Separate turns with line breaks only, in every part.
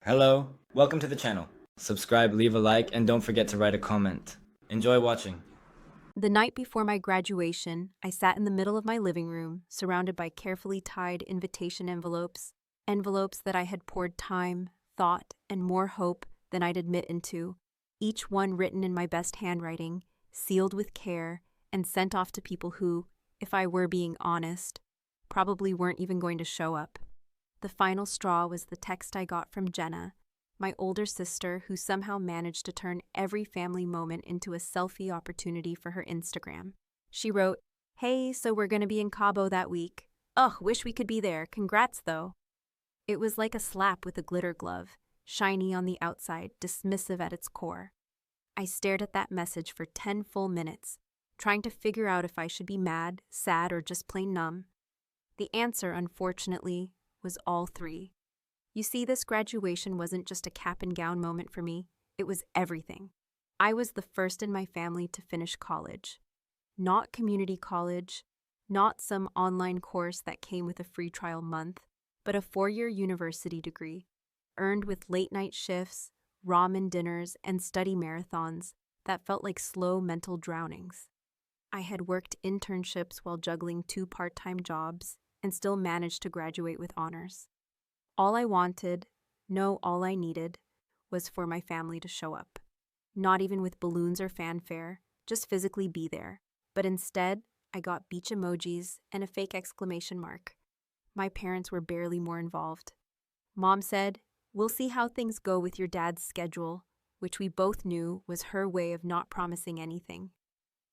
Hello, welcome to the channel. Subscribe, leave a like, and don't forget to write a comment. Enjoy watching.
The night before my graduation, I sat in the middle of my living room, surrounded by carefully tied invitation envelopes, envelopes that I had poured time, thought, and more hope than I'd admit into, each one written in my best handwriting, sealed with care, and sent off to people who, if I were being honest, probably weren't even going to show up. The final straw was the text I got from Jenna, my older sister, who somehow managed to turn every family moment into a selfie opportunity for her Instagram. She wrote, "Hey, so we're gonna be in Cabo that week. Ugh, wish we could be there. Congrats, though." It was like a slap with a glitter glove, shiny on the outside, dismissive at its core. I stared at that message for 10 full minutes, trying to figure out if I should be mad, sad, or just plain numb. The answer, unfortunately, was all three. You see, this graduation wasn't just a cap and gown moment for me, it was everything. I was the first in my family to finish college. Not community college, not some online course that came with a free trial month, but a 4-year university degree, earned with late-night shifts, ramen dinners, and study marathons that felt like slow mental drownings. I had worked internships while juggling 2 part-time jobs and still managed to graduate with honors. All I wanted, no, all I needed, was for my family to show up. Not even with balloons or fanfare, just physically be there. But instead, I got beach emojis and a fake exclamation mark. My parents were barely more involved. Mom said, "We'll see how things go with your dad's schedule," which we both knew was her way of not promising anything.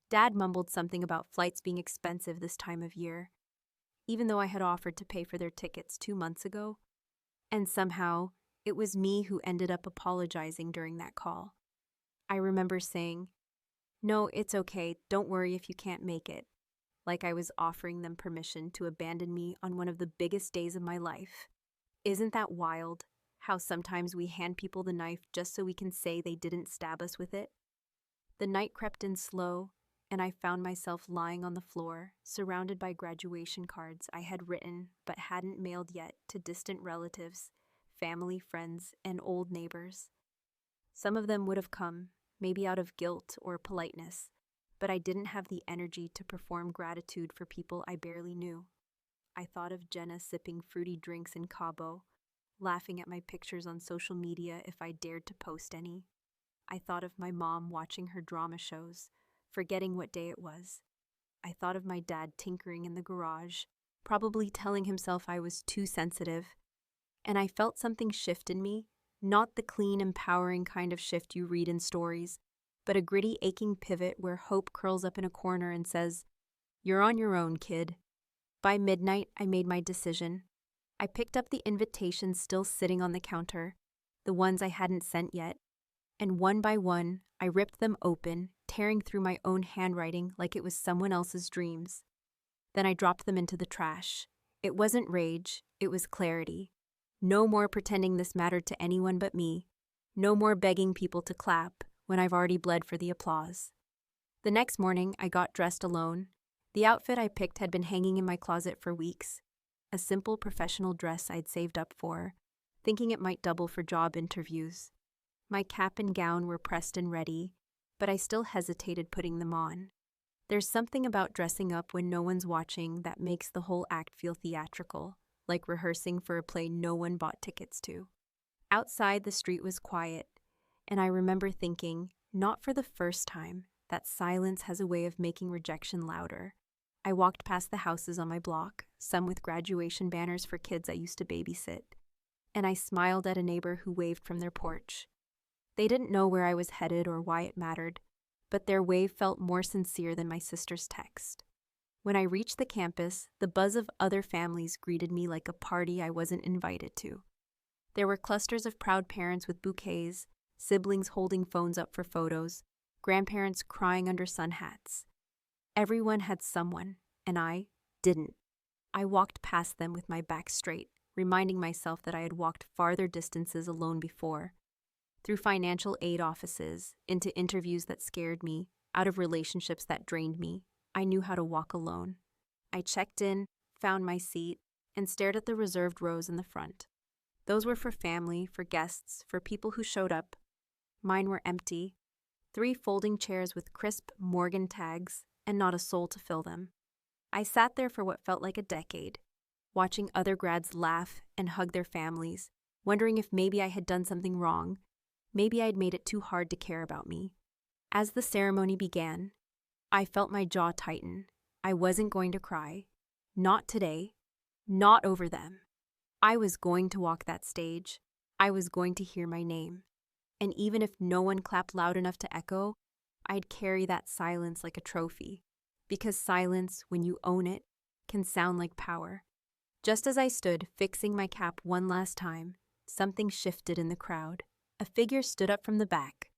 Dad mumbled something about flights being expensive this time of year, even though I had offered to pay for their tickets 2 months ago. And somehow, it was me who ended up apologizing during that call. I remember saying, "No, it's okay, don't worry if you can't make it," like I was offering them permission to abandon me on one of the biggest days of my life. Isn't that wild, how sometimes we hand people the knife just so we can say they didn't stab us with it? The night crept in slow, and I found myself lying on the floor, surrounded by graduation cards I had written but hadn't mailed yet to distant relatives, family, friends, and old neighbors. Some of them would have come, maybe out of guilt or politeness, but I didn't have the energy to perform gratitude for people I barely knew. I thought of Jenna sipping fruity drinks in Cabo, laughing at my pictures on social media if I dared to post any. I thought of my mom watching her drama shows, forgetting what day it was. I thought of my dad tinkering in the garage, probably telling himself I was too sensitive. And I felt something shift in me, not the clean, empowering kind of shift you read in stories, but a gritty, aching pivot where hope curls up in a corner and says, "You're on your own, kid." By midnight, I made my decision. I picked up the invitations still sitting on the counter, the ones I hadn't sent yet, and one by one, I ripped them open, tearing through my own handwriting like it was someone else's dreams. Then I dropped them into the trash. It wasn't rage, it was clarity. No more pretending this mattered to anyone but me. No more begging people to clap when I've already bled for the applause. The next morning, I got dressed alone. The outfit I picked had been hanging in my closet for weeks. A simple professional dress I'd saved up for, thinking it might double for job interviews. My cap and gown were pressed and ready, but I still hesitated putting them on. There's something about dressing up when no one's watching that makes the whole act feel theatrical, like rehearsing for a play no one bought tickets to. Outside, the street was quiet, and I remember thinking, not for the first time, that silence has a way of making rejection louder. I walked past the houses on my block, some with graduation banners for kids I used to babysit, and I smiled at a neighbor who waved from their porch. They didn't know where I was headed or why it mattered, but their wave felt more sincere than my sister's text. When I reached the campus, the buzz of other families greeted me like a party I wasn't invited to. There were clusters of proud parents with bouquets, siblings holding phones up for photos, grandparents crying under sun hats. Everyone had someone, and I didn't. I walked past them with my back straight, reminding myself that I had walked farther distances alone before. Through financial aid offices, into interviews that scared me, out of relationships that drained me, I knew how to walk alone. I checked in, found my seat, and stared at the reserved rows in the front. Those were for family, for guests, for people who showed up. Mine were empty. 3 folding chairs with crisp Morgan tags and not a soul to fill them. I sat there for what felt like a decade, watching other grads laugh and hug their families, wondering if maybe I had done something wrong. Maybe I'd made it too hard to care about me. As the ceremony began, I felt my jaw tighten. I wasn't going to cry. Not today. Not over them. I was going to walk that stage. I was going to hear my name. And even if no one clapped loud enough to echo, I'd carry that silence like a trophy. Because silence, when you own it, can sound like power. Just as I stood, fixing my cap one last time, something shifted in the crowd. A figure stood up from the back,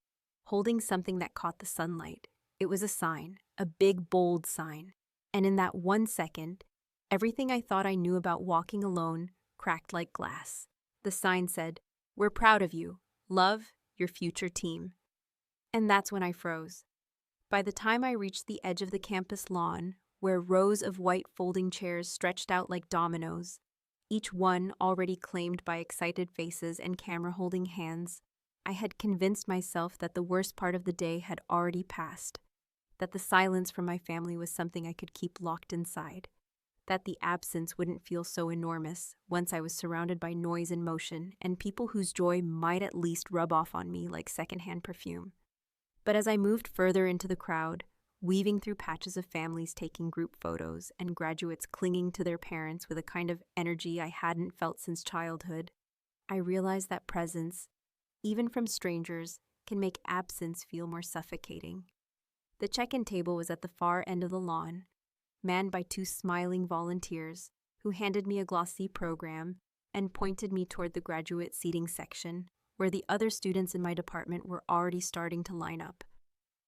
holding something that caught the sunlight. It was a sign, a big, bold sign. And in that 1 second, everything I thought I knew about walking alone cracked like glass. The sign said, "We're proud of you. Love, your future team." And that's when I froze. By the time I reached the edge of the campus lawn, where rows of white folding chairs stretched out like dominoes, each one already claimed by excited faces and camera-holding hands, I had convinced myself that the worst part of the day had already passed, that the silence from my family was something I could keep locked inside, that the absence wouldn't feel so enormous once I was surrounded by noise and motion and people whose joy might at least rub off on me like secondhand perfume. But as I moved further into the crowd, weaving through patches of families taking group photos and graduates clinging to their parents with a kind of energy I hadn't felt since childhood, I realized that presence, even from strangers, can make absence feel more suffocating. The check-in table was at the far end of the lawn, manned by 2 smiling volunteers who handed me a glossy program and pointed me toward the graduate seating section, where the other students in my department were already starting to line up,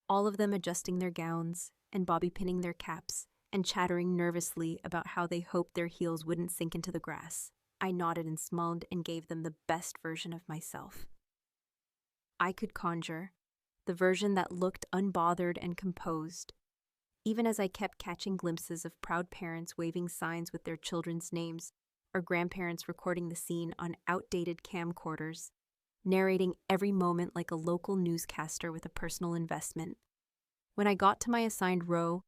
all of them adjusting their gowns and bobby-pinning their caps and chattering nervously about how they hoped their heels wouldn't sink into the grass. I nodded and smiled and gave them the best version of myself I could conjure, the version that looked unbothered and composed, even as I kept catching glimpses of proud parents waving signs with their children's names or grandparents recording the scene on outdated camcorders, narrating every moment like a local newscaster with a personal investment. When I got to my assigned row,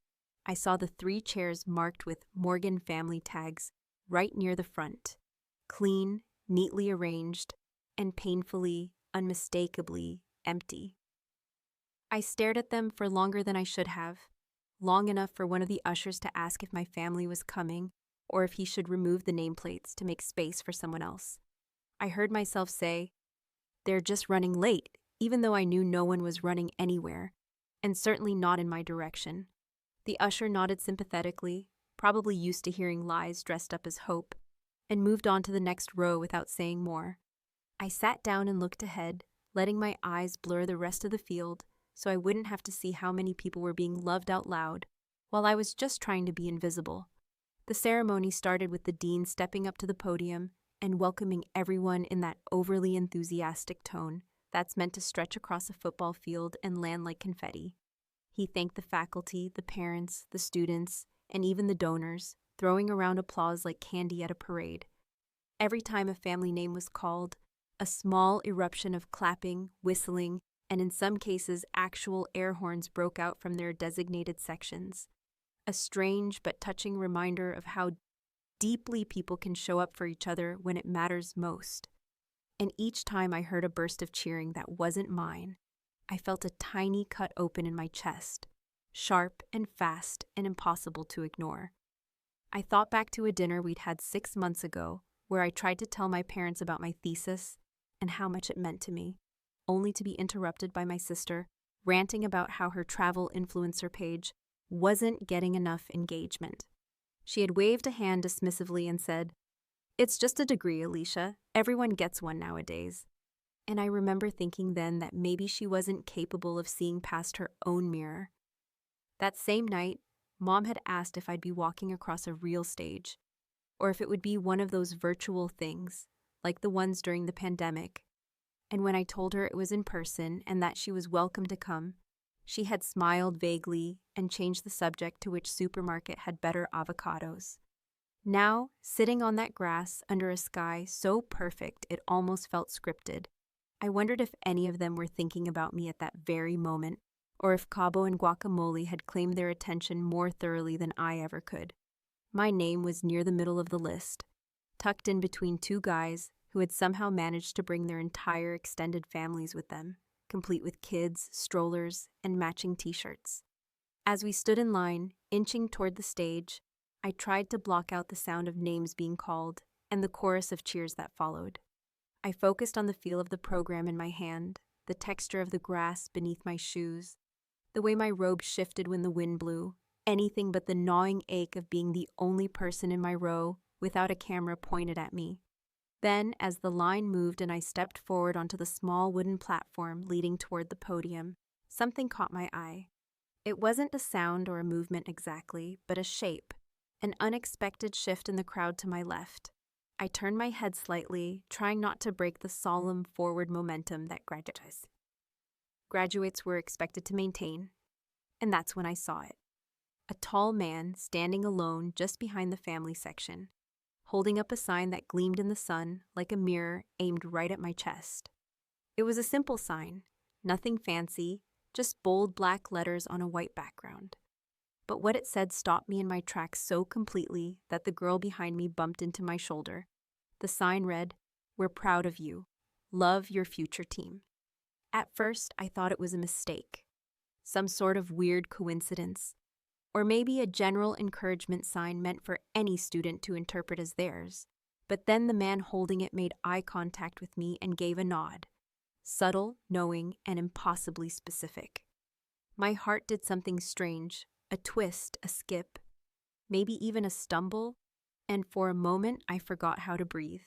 I saw the 3 chairs marked with Morgan family tags right near the front, clean, neatly arranged, and painfully, unmistakably empty. I stared at them for longer than I should have, long enough for one of the ushers to ask if my family was coming or if he should remove the nameplates to make space for someone else. I heard myself say, "They're just running late," even though I knew no one was running anywhere, and certainly not in my direction. The usher nodded sympathetically, probably used to hearing lies dressed up as hope, and moved on to the next row without saying more. I sat down and looked ahead, letting my eyes blur the rest of the field so I wouldn't have to see how many people were being loved out loud, while I was just trying to be invisible. The ceremony started with the dean stepping up to the podium and welcoming everyone in that overly enthusiastic tone that's meant to stretch across a football field and land like confetti. He thanked the faculty, the parents, the students, and even the donors, throwing around applause like candy at a parade. Every time a family name was called, a small eruption of clapping, whistling, and in some cases actual air horns broke out from their designated sections. A strange but touching reminder of how deeply people can show up for each other when it matters most. And each time I heard a burst of cheering that wasn't mine, I felt a tiny cut open in my chest, sharp and fast and impossible to ignore. I thought back to a dinner we'd had 6 months ago where I tried to tell my parents about my thesis and how much it meant to me, only to be interrupted by my sister, ranting about how her travel influencer page wasn't getting enough engagement. She had waved a hand dismissively and said, "It's just a degree, Alicia. Everyone gets one nowadays." And I remember thinking then that maybe she wasn't capable of seeing past her own mirror. That same night, Mom had asked if I'd be walking across a real stage, or if it would be one of those virtual things, like the ones during the pandemic. And when I told her it was in person and that she was welcome to come, she had smiled vaguely and changed the subject to which supermarket had better avocados. Now, sitting on that grass under a sky so perfect it almost felt scripted, I wondered if any of them were thinking about me at that very moment, or if Cabo and guacamole had claimed their attention more thoroughly than I ever could. My name was near the middle of the list, tucked in between two guys who had somehow managed to bring their entire extended families with them, complete with kids, strollers, and matching t-shirts. As we stood in line, inching toward the stage, I tried to block out the sound of names being called and the chorus of cheers that followed. I focused on the feel of the program in my hand, the texture of the grass beneath my shoes, the way my robe shifted when the wind blew, anything but the gnawing ache of being the only person in my row without a camera pointed at me. Then, as the line moved and I stepped forward onto the small wooden platform leading toward the podium, something caught my eye. It wasn't a sound or a movement exactly, but a shape, an unexpected shift in the crowd to my left. I turned my head slightly, trying not to break the solemn forward momentum that graduates were expected to maintain, and that's when I saw it. A tall man standing alone just behind the family section, holding up a sign that gleamed in the sun like a mirror aimed right at my chest. It was a simple sign, nothing fancy, just bold black letters on a white background. But what it said stopped me in my tracks so completely that the girl behind me bumped into my shoulder. The sign read, "We're proud of you. Love your future team." At first, I thought it was a mistake, some sort of weird coincidence, or maybe a general encouragement sign meant for any student to interpret as theirs. But then the man holding it made eye contact with me and gave a nod, subtle, knowing, and impossibly specific. My heart did something strange, a twist, a skip, maybe even a stumble, and for a moment I forgot how to breathe.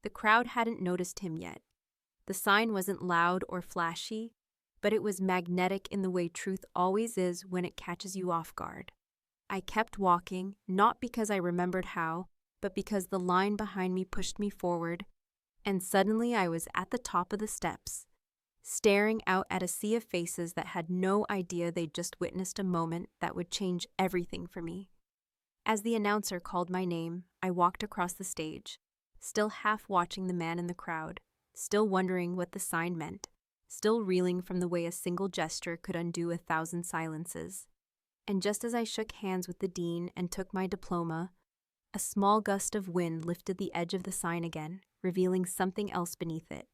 The crowd hadn't noticed him yet. The sign wasn't loud or flashy, but it was magnetic in the way truth always is when it catches you off guard. I kept walking, not because I remembered how, but because the line behind me pushed me forward, and suddenly I was at the top of the steps, staring out at a sea of faces that had no idea they'd just witnessed a moment that would change everything for me. As the announcer called my name, I walked across the stage, still half watching the man in the crowd, still wondering what the sign meant, still reeling from the way a single gesture could undo 1,000 silences. And just as I shook hands with the dean and took my diploma, a small gust of wind lifted the edge of the sign again, revealing something else beneath it.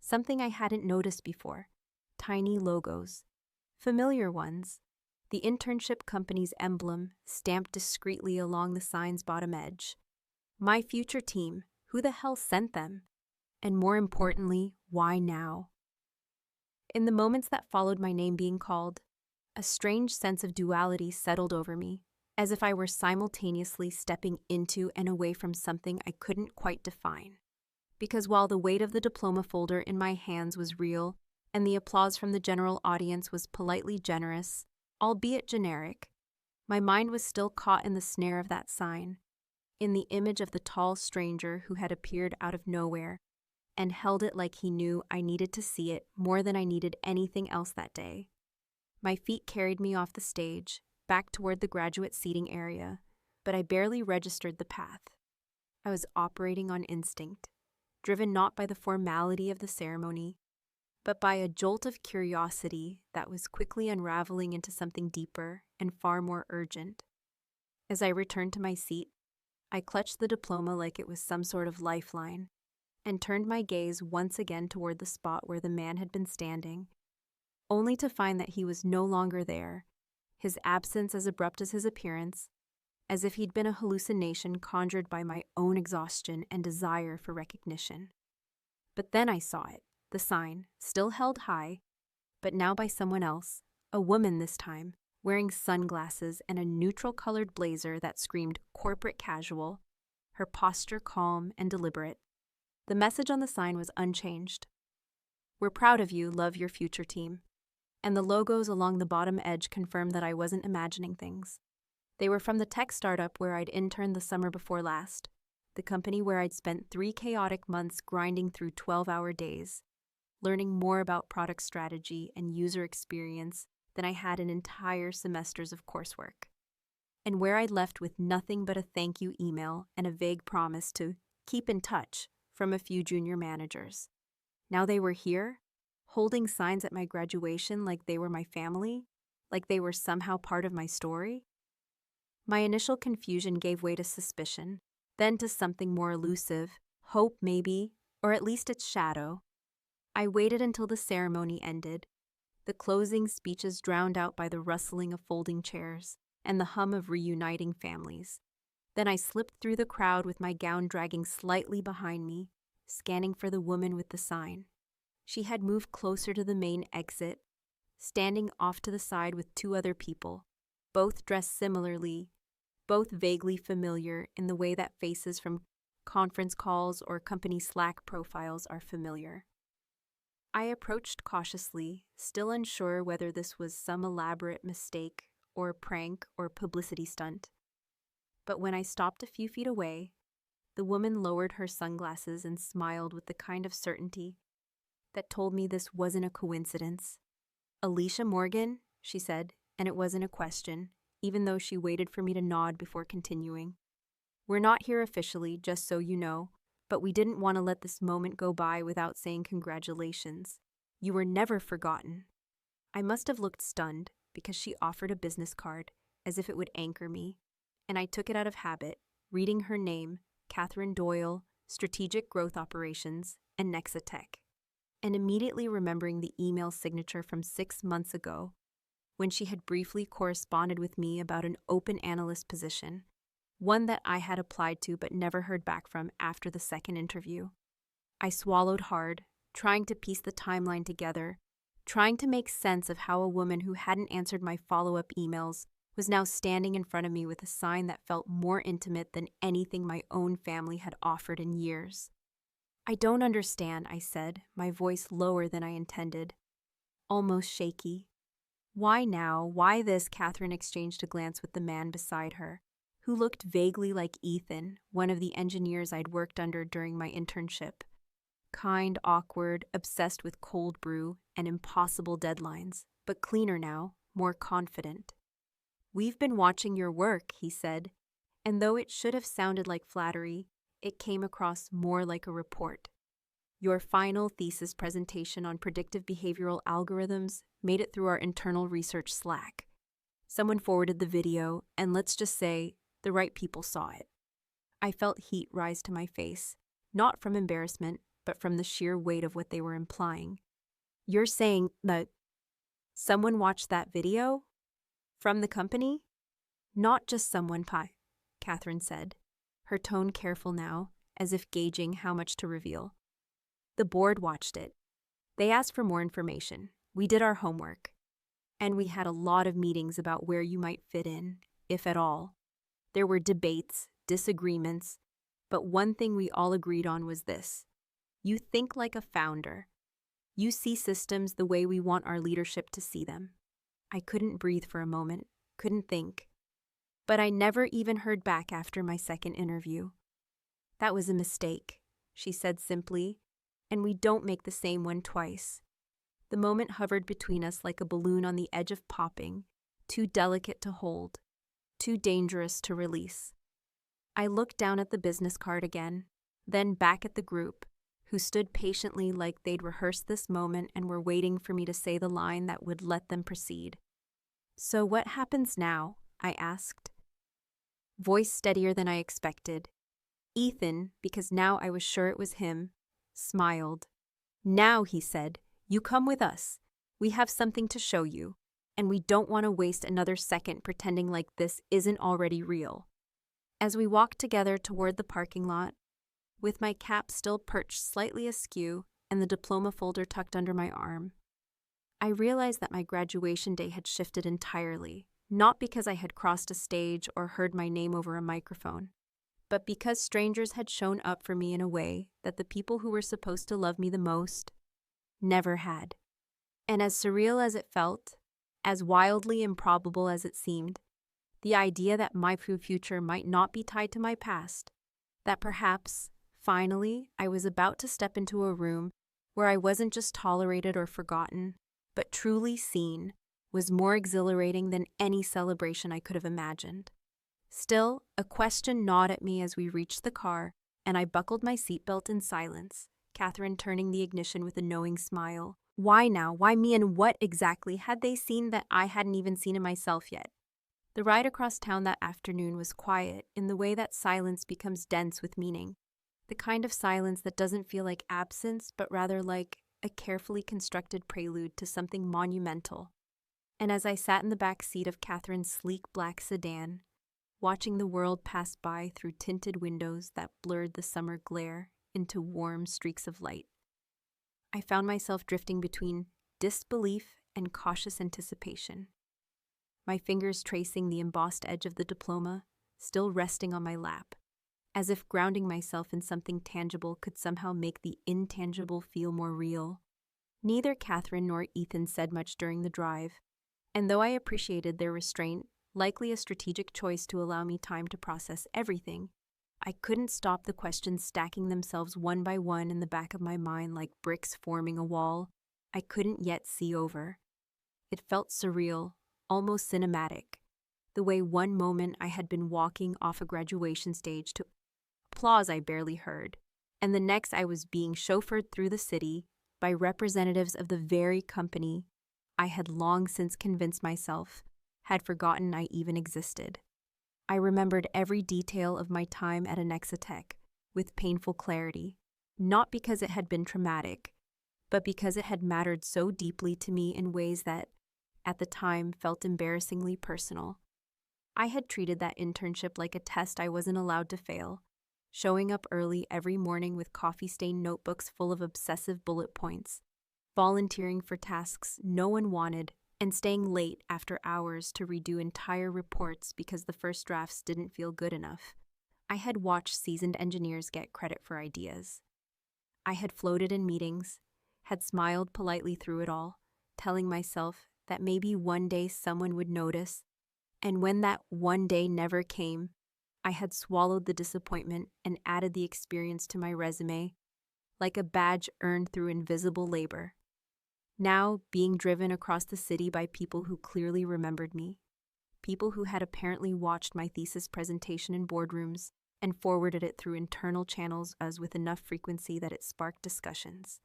Something I hadn't noticed before. Tiny logos. Familiar ones. The internship company's emblem, stamped discreetly along the sign's bottom edge. My future team. Who the hell sent them? And more importantly, why now? In the moments that followed my name being called, a strange sense of duality settled over me, as if I were simultaneously stepping into and away from something I couldn't quite define. Because while the weight of the diploma folder in my hands was real, and the applause from the general audience was politely generous, albeit generic, my mind was still caught in the snare of that sign, in the image of the tall stranger who had appeared out of nowhere, and held it like he knew I needed to see it more than I needed anything else that day. My feet carried me off the stage, back toward the graduate seating area, but I barely registered the path. I was operating on instinct, driven not by the formality of the ceremony, but by a jolt of curiosity that was quickly unraveling into something deeper and far more urgent. As I returned to my seat, I clutched the diploma like it was some sort of lifeline, and turned my gaze once again toward the spot where the man had been standing, only to find that he was no longer there, his absence as abrupt as his appearance, as if he'd been a hallucination conjured by my own exhaustion and desire for recognition. But then I saw it, the sign, still held high, but now by someone else, a woman this time, wearing sunglasses and a neutral-colored blazer that screamed corporate casual, her posture calm and deliberate. The message on the sign was unchanged. "We're proud of you, love your future team." And the logos along the bottom edge confirmed that I wasn't imagining things. They were from the tech startup where I'd interned the summer before last, the company where I'd spent 3 chaotic months grinding through 12-hour days, learning more about product strategy and user experience than I had in entire semesters of coursework. and where I'd left with nothing but a thank you email and a vague promise to keep in touch from a few junior managers. Now they were here, holding signs at my graduation like they were my family, like they were somehow part of my story. My initial confusion gave way to suspicion, then to something more elusive, hope maybe, or at least its shadow. I waited until the ceremony ended, the closing speeches drowned out by the rustling of folding chairs and the hum of reuniting families. Then I slipped through the crowd with my gown dragging slightly behind me, scanning for the woman with the sign. She had moved closer to the main exit, standing off to the side with two other people, both dressed similarly, both vaguely familiar in the way that faces from conference calls or company Slack profiles are familiar. I approached cautiously, still unsure whether this was some elaborate mistake or prank or publicity stunt. But when I stopped a few feet away, the woman lowered her sunglasses and smiled with the kind of certainty that told me this wasn't a coincidence. "Alicia Morgan," she said, and it wasn't a question, even though she waited for me to nod before continuing. "We're not here officially, just so you know, but we didn't want to let this moment go by without saying congratulations. You were never forgotten." I must have looked stunned because she offered a business card, as if it would anchor me, and I took it out of habit, reading her name, Catherine Doyle, Strategic Growth Operations, and Nexatech, and immediately remembering the email signature from 6 months ago, when she had briefly corresponded with me about an open analyst position, one that I had applied to but never heard back from after the second interview. I swallowed hard, trying to piece the timeline together, trying to make sense of how a woman who hadn't answered my follow-up emails was now standing in front of me with a sign that felt more intimate than anything my own family had offered in years. "I don't understand," I said, my voice lower than I intended, almost shaky. "Why now? Why this?" Catherine exchanged a glance with the man beside her, who looked vaguely like Ethan, one of the engineers I'd worked under during my internship. Kind, awkward, obsessed with cold brew and impossible deadlines, but cleaner now, more confident. "We've been watching your work," he said, and though it should have sounded like flattery, it came across more like a report. "Your final thesis presentation on predictive behavioral algorithms made it through our internal research Slack. Someone forwarded the video, and let's just say, the right people saw it." I felt heat rise to my face, not from embarrassment, but from the sheer weight of what they were implying. "You're saying that someone watched that video? From the company?" "Not just someone, Catherine said, her tone careful now, as if gauging how much to reveal. "The board watched it. They asked for more information. We did our homework. And we had a lot of meetings about where you might fit in, if at all. There were debates, disagreements, but one thing we all agreed on was this. You think like a founder. You see systems the way we want our leadership to see them." I couldn't breathe for a moment, couldn't think. But I never even heard back after my second interview. "That was a mistake," she said simply, "and we don't make the same one twice." The moment hovered between us like a balloon on the edge of popping, too delicate to hold, too dangerous to release. I looked down at the business card again, then back at the group, who stood patiently like they'd rehearsed this moment and were waiting for me to say the line that would let them proceed. "So what happens now?" I asked. Voice steadier than I expected. Ethan, because now I was sure it was him, smiled. "Now," he said, "you come with us. We have something to show you, and we don't want to waste another second pretending like this isn't already real." As we walked together toward the parking lot, with my cap still perched slightly askew and the diploma folder tucked under my arm, I realized that my graduation day had shifted entirely, not because I had crossed a stage or heard my name over a microphone, but because strangers had shown up for me in a way that the people who were supposed to love me the most never had. And as surreal as it felt, as wildly improbable as it seemed, the idea that my future might not be tied to my past, that perhaps, finally, I was about to step into a room where I wasn't just tolerated or forgotten, but truly seen, was more exhilarating than any celebration I could have imagined. Still, a question gnawed at me as we reached the car, and I buckled my seatbelt in silence, Catherine turning the ignition with a knowing smile. Why now? Why me, and what exactly had they seen that I hadn't even seen in myself yet? The ride across town that afternoon was quiet in the way that silence becomes dense with meaning. The kind of silence that doesn't feel like absence, but rather like a carefully constructed prelude to something monumental. And as I sat in the back seat of Catherine's sleek black sedan, watching the world pass by through tinted windows that blurred the summer glare into warm streaks of light, I found myself drifting between disbelief and cautious anticipation. My fingers tracing the embossed edge of the diploma, still resting on my lap, as if grounding myself in something tangible could somehow make the intangible feel more real. Neither Catherine nor Ethan said much during the drive, and though I appreciated their restraint, likely a strategic choice to allow me time to process everything, I couldn't stop the questions stacking themselves one by one in the back of my mind like bricks forming a wall I couldn't yet see over. It felt surreal, almost cinematic, the way one moment I had been walking off a graduation stage to applause I barely heard, and the next I was being chauffeured through the city by representatives of the very company I had long since convinced myself had forgotten I even existed. I remembered every detail of my time at Anexatech with painful clarity, not because it had been traumatic, but because it had mattered so deeply to me in ways that, at the time, felt embarrassingly personal. I had treated that internship like a test I wasn't allowed to fail, showing up early every morning with coffee-stained notebooks full of obsessive bullet points, volunteering for tasks no one wanted, and staying late after hours to redo entire reports because the first drafts didn't feel good enough. I had watched seasoned engineers get credit for ideas. I had floated in meetings, had smiled politely through it all, telling myself that maybe one day someone would notice, and when that one day never came, I had swallowed the disappointment and added the experience to my resume, like a badge earned through invisible labor. Now, being driven across the city by people who clearly remembered me, people who had apparently watched my thesis presentation in boardrooms and forwarded it through internal channels as with enough frequency that it sparked discussions.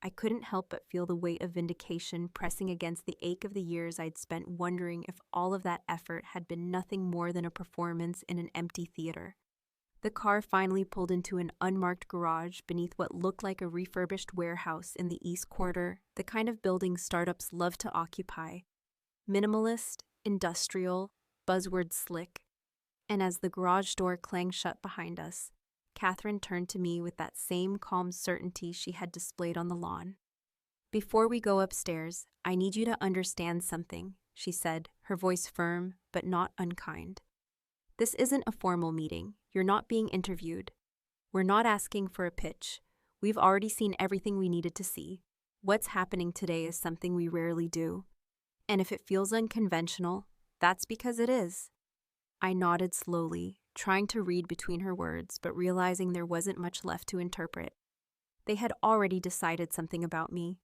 I couldn't help but feel the weight of vindication pressing against the ache of the years I'd spent wondering if all of that effort had been nothing more than a performance in an empty theater. The car finally pulled into an unmarked garage beneath what looked like a refurbished warehouse in the East Quarter, the kind of building startups love to occupy. Minimalist, industrial, buzzword slick. And as the garage door clanged shut behind us, Catherine turned to me with that same calm certainty she had displayed on the lawn. "Before we go upstairs, I need you to understand something," she said, her voice firm but not unkind. "This isn't a formal meeting. You're not being interviewed. We're not asking for a pitch. We've already seen everything we needed to see. What's happening today is something we rarely do. And if it feels unconventional, that's because it is." I nodded slowly, trying to read between her words, but realizing there wasn't much left to interpret. They had already decided something about me,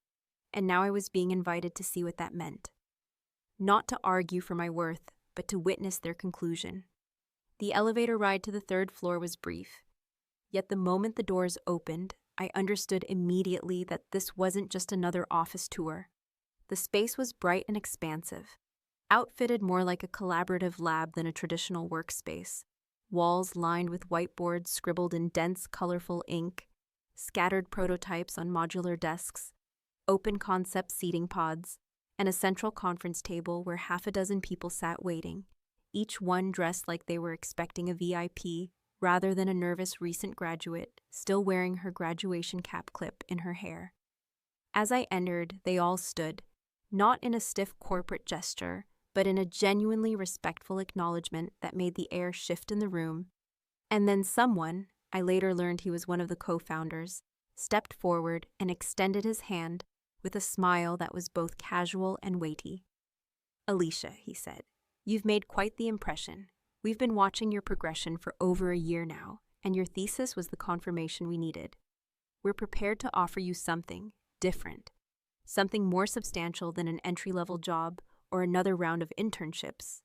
and now I was being invited to see what that meant. Not to argue for my worth, but to witness their conclusion. The elevator ride to the third floor was brief, yet the moment the doors opened, I understood immediately that this wasn't just another office tour. The space was bright and expansive, outfitted more like a collaborative lab than a traditional workspace. Walls lined with whiteboards scribbled in dense, colorful ink, scattered prototypes on modular desks, open concept seating pods, and a central conference table where half a dozen people sat waiting, each one dressed like they were expecting a VIP rather than a nervous recent graduate still wearing her graduation cap clip in her hair. As I entered, they all stood, not in a stiff corporate gesture, but in a genuinely respectful acknowledgement that made the air shift in the room. And then someone, I later learned he was one of the co-founders, stepped forward and extended his hand with a smile that was both casual and weighty. "Alicia," he said, "you've made quite the impression. We've been watching your progression for over a year now, and your thesis was the confirmation we needed. We're prepared to offer you something different, something more substantial than an entry-level job or another round of internships."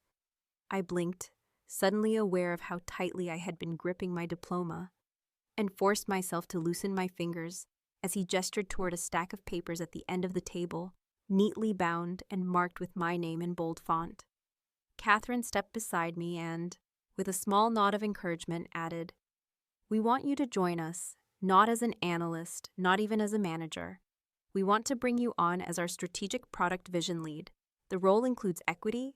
I blinked, suddenly aware of how tightly I had been gripping my diploma, and forced myself to loosen my fingers as he gestured toward a stack of papers at the end of the table, neatly bound and marked with my name in bold font. Catherine stepped beside me and, with a small nod of encouragement, added, "We want you to join us, not as an analyst, not even as a manager. We want to bring you on as our strategic product vision lead. The role includes equity,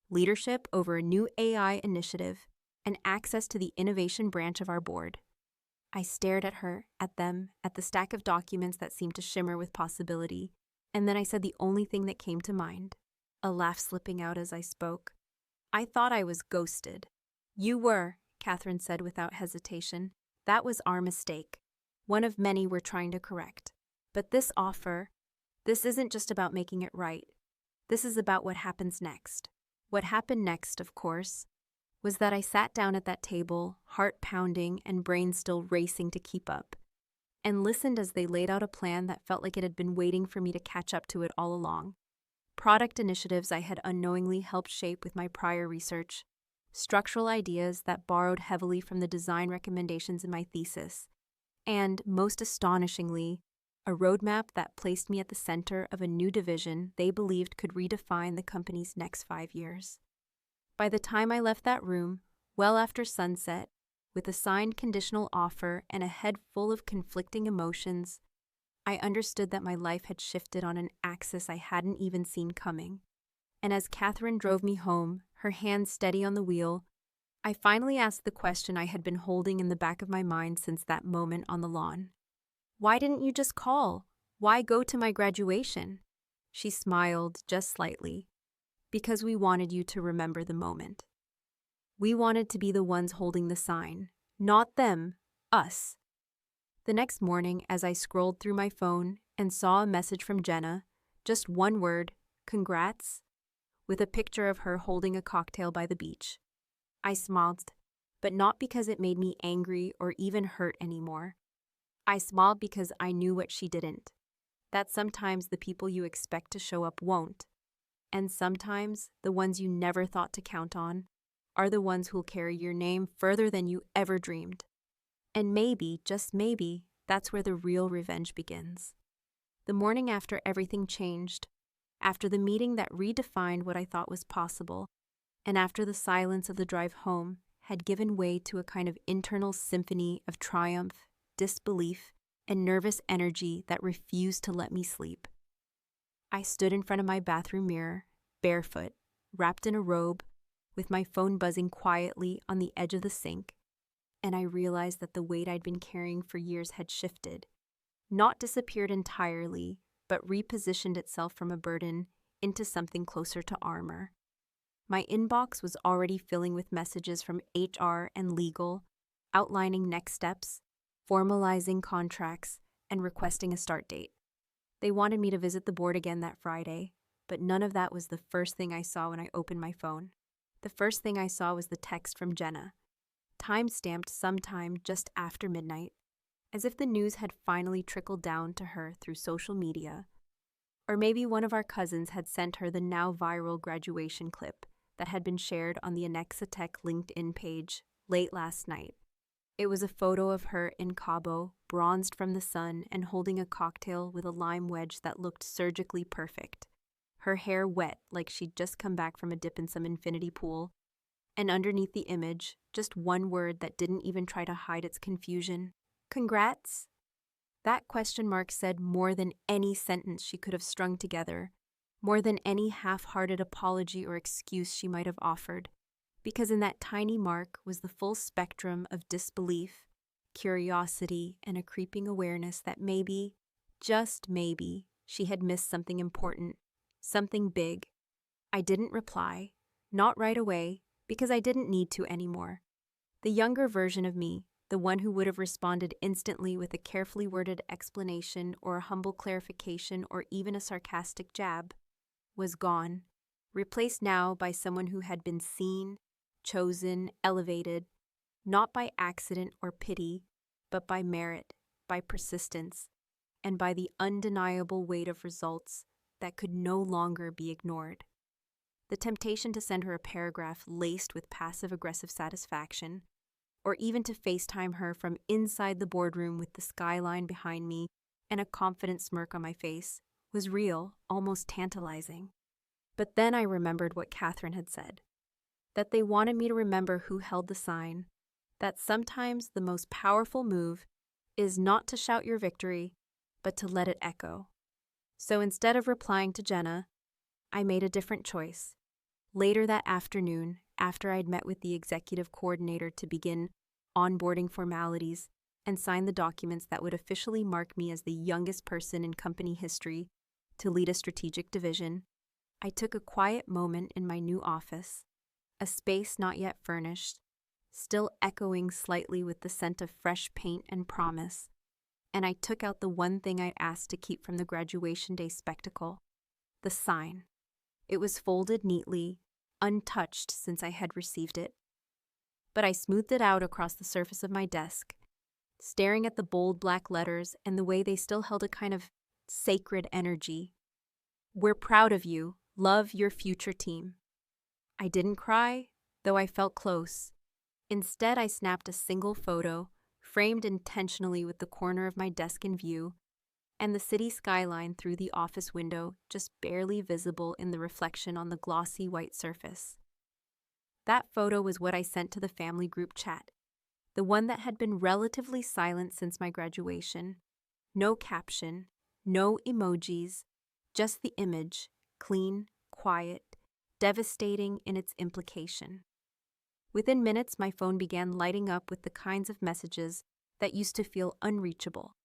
leadership over a new AI initiative, and access to the innovation branch of our board." I stared at her, at them, at the stack of documents that seemed to shimmer with possibility, and then I said the only thing that came to mind, a laugh slipping out as I spoke. "I thought I was ghosted." "You were," Catherine said without hesitation. "That was our mistake. One of many we're trying to correct. But this offer, this isn't just about making it right. This is about what happens next." What happened next, of course, was that I sat down at that table, heart pounding and brain still racing to keep up, and listened as they laid out a plan that felt like it had been waiting for me to catch up to it all along. Product initiatives I had unknowingly helped shape with my prior research, structural ideas that borrowed heavily from the design recommendations in my thesis, and, most astonishingly, a roadmap that placed me at the center of a new division they believed could redefine the company's next 5 years. By the time I left that room, well after sunset, with a signed conditional offer and a head full of conflicting emotions, I understood that my life had shifted on an axis I hadn't even seen coming. And as Catherine drove me home, her hand steady on the wheel, I finally asked the question I had been holding in the back of my mind since that moment on the lawn. "Why didn't you just call? Why go to my graduation?" She smiled just slightly. "Because we wanted you to remember the moment. We wanted to be the ones holding the sign. Not them, us." The next morning, as I scrolled through my phone and saw a message from Jenna, just one word, "Congrats," with a picture of her holding a cocktail by the beach, I smiled, but not because it made me angry or even hurt anymore. I smiled because I knew what she didn't, that sometimes the people you expect to show up won't, and sometimes the ones you never thought to count on are the ones who'll carry your name further than you ever dreamed. And maybe, just maybe, that's where the real revenge begins. The morning after everything changed, after the meeting that redefined what I thought was possible, and after the silence of the drive home had given way to a kind of internal symphony of triumph, disbelief, and nervous energy that refused to let me sleep, I stood in front of my bathroom mirror, barefoot, wrapped in a robe, with my phone buzzing quietly on the edge of the sink, and I realized that the weight I'd been carrying for years had shifted, not disappeared entirely, but repositioned itself from a burden into something closer to armor. My inbox was already filling with messages from HR and legal, outlining next steps, formalizing contracts, and requesting a start date. They wanted me to visit the board again that Friday, but none of that was the first thing I saw when I opened my phone. The first thing I saw was the text from Jenna, time-stamped sometime just after midnight, as if the news had finally trickled down to her through social media. Or maybe one of our cousins had sent her the now viral graduation clip that had been shared on the Anexa Tech LinkedIn page late last night. It was a photo of her in Cabo, bronzed from the sun and holding a cocktail with a lime wedge that looked surgically perfect, her hair wet like she'd just come back from a dip in some infinity pool, and underneath the image, just one word that didn't even try to hide its confusion: "Congrats?" That question mark said more than any sentence she could have strung together, more than any half-hearted apology or excuse she might have offered, because in that tiny mark was the full spectrum of disbelief, curiosity, and a creeping awareness that maybe, just maybe, she had missed something important, something big. I didn't reply, not right away, because I didn't need to anymore. The younger version of me, the one who would have responded instantly with a carefully worded explanation or a humble clarification or even a sarcastic jab, was gone, replaced now by someone who had been seen, chosen, elevated, not by accident or pity, but by merit, by persistence, and by the undeniable weight of results that could no longer be ignored. The temptation to send her a paragraph laced with passive-aggressive satisfaction, or even to FaceTime her from inside the boardroom with the skyline behind me and a confident smirk on my face, was real, almost tantalizing. But then I remembered what Catherine had said, that they wanted me to remember who held the sign, that sometimes the most powerful move is not to shout your victory, but to let it echo. So instead of replying to Jenna, I made a different choice. Later that afternoon, after I'd met with the executive coordinator to begin onboarding formalities and sign the documents that would officially mark me as the youngest person in company history to lead a strategic division, I took a quiet moment in my new office, a space not yet furnished, still echoing slightly with the scent of fresh paint and promise, and I took out the one thing I'd asked to keep from the graduation day spectacle, the sign. It was folded neatly, untouched since I had received it. But I smoothed it out across the surface of my desk, staring at the bold black letters and the way they still held a kind of sacred energy. We're proud of you. Love, your future team. I didn't cry, though I felt close. Instead, I snapped a single photo, framed intentionally with the corner of my desk in view, and the city skyline through the office window just barely visible in the reflection on the glossy white surface. That photo was what I sent to the family group chat, the one that had been relatively silent since my graduation. No caption, no emojis, just the image, clean, quiet, devastating in its implication. Within minutes, my phone began lighting up with the kinds of messages that used to feel unreachable.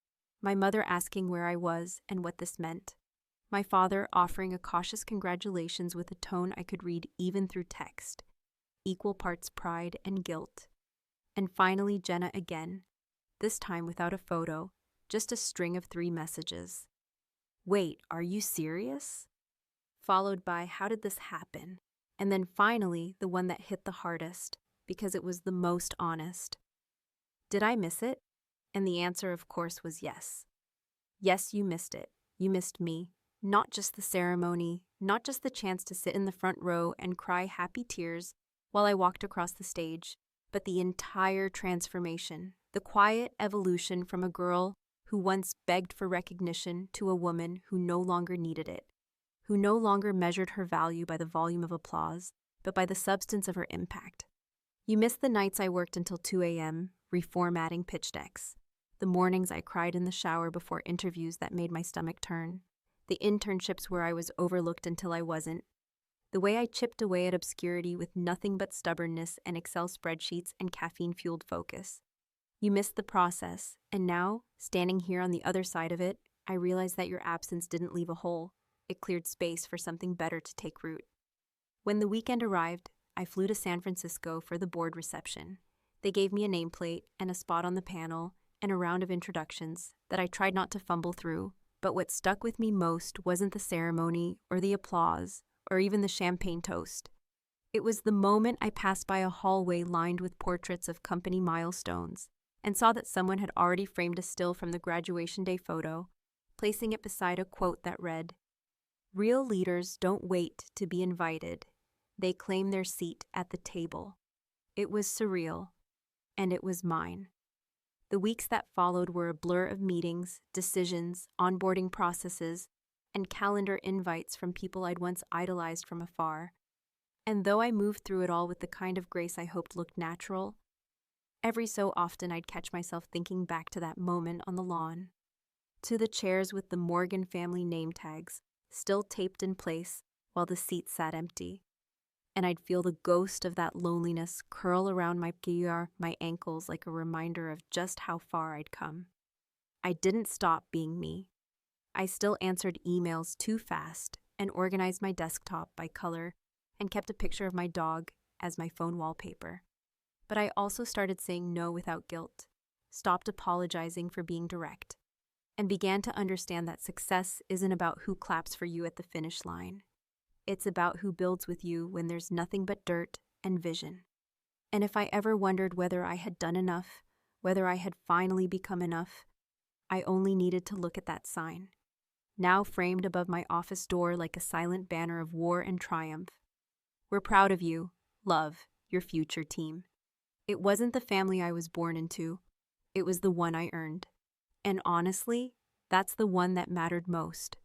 My mother asking where I was and what this meant. My father offering a cautious congratulations with a tone I could read even through text. Equal parts pride and guilt. And finally, Jenna again, this time without a photo, just a string of 3 messages. Wait, are you serious? Followed by, how did this happen? And then finally, the one that hit the hardest, because it was the most honest. Did I miss it? And the answer, of course, was yes. Yes, you missed it. You missed me. Not just the ceremony, not just the chance to sit in the front row and cry happy tears while I walked across the stage, but the entire transformation, the quiet evolution from a girl who once begged for recognition to a woman who no longer needed it, who no longer measured her value by the volume of applause, but by the substance of her impact. You missed the nights I worked until 2 a.m., reformatting pitch decks, the mornings I cried in the shower before interviews that made my stomach turn, the internships where I was overlooked until I wasn't, the way I chipped away at obscurity with nothing but stubbornness and Excel spreadsheets and caffeine-fueled focus. You missed the process, and now, standing here on the other side of it, I realize that your absence didn't leave a hole. It cleared space for something better to take root. When the weekend arrived, I flew to San Francisco for the board reception. They gave me a nameplate and a spot on the panel and a round of introductions that I tried not to fumble through, but what stuck with me most wasn't the ceremony or the applause or even the champagne toast. It was the moment I passed by a hallway lined with portraits of company milestones and saw that someone had already framed a still from the graduation day photo, placing it beside a quote that read, "Real leaders don't wait to be invited. They claim their seat at the table." It was surreal, and it was mine. The weeks that followed were a blur of meetings, decisions, onboarding processes, and calendar invites from people I'd once idolized from afar. And though I moved through it all with the kind of grace I hoped looked natural, every so often I'd catch myself thinking back to that moment on the lawn, to the chairs with the Morgan family name tags still taped in place while the seats sat empty, and I'd feel the ghost of that loneliness curl around my ankles like a reminder of just how far I'd come. I didn't stop being me. I still answered emails too fast and organized my desktop by color and kept a picture of my dog as my phone wallpaper. But I also started saying no without guilt, stopped apologizing for being direct, and began to understand that success isn't about who claps for you at the finish line. It's about who builds with you when there's nothing but dirt and vision. And if I ever wondered whether I had done enough, whether I had finally become enough, I only needed to look at that sign, now framed above my office door like a silent banner of war and triumph. We're proud of you. Love, your future team. It wasn't the family I was born into. It was the one I earned. And honestly, that's the one that mattered most.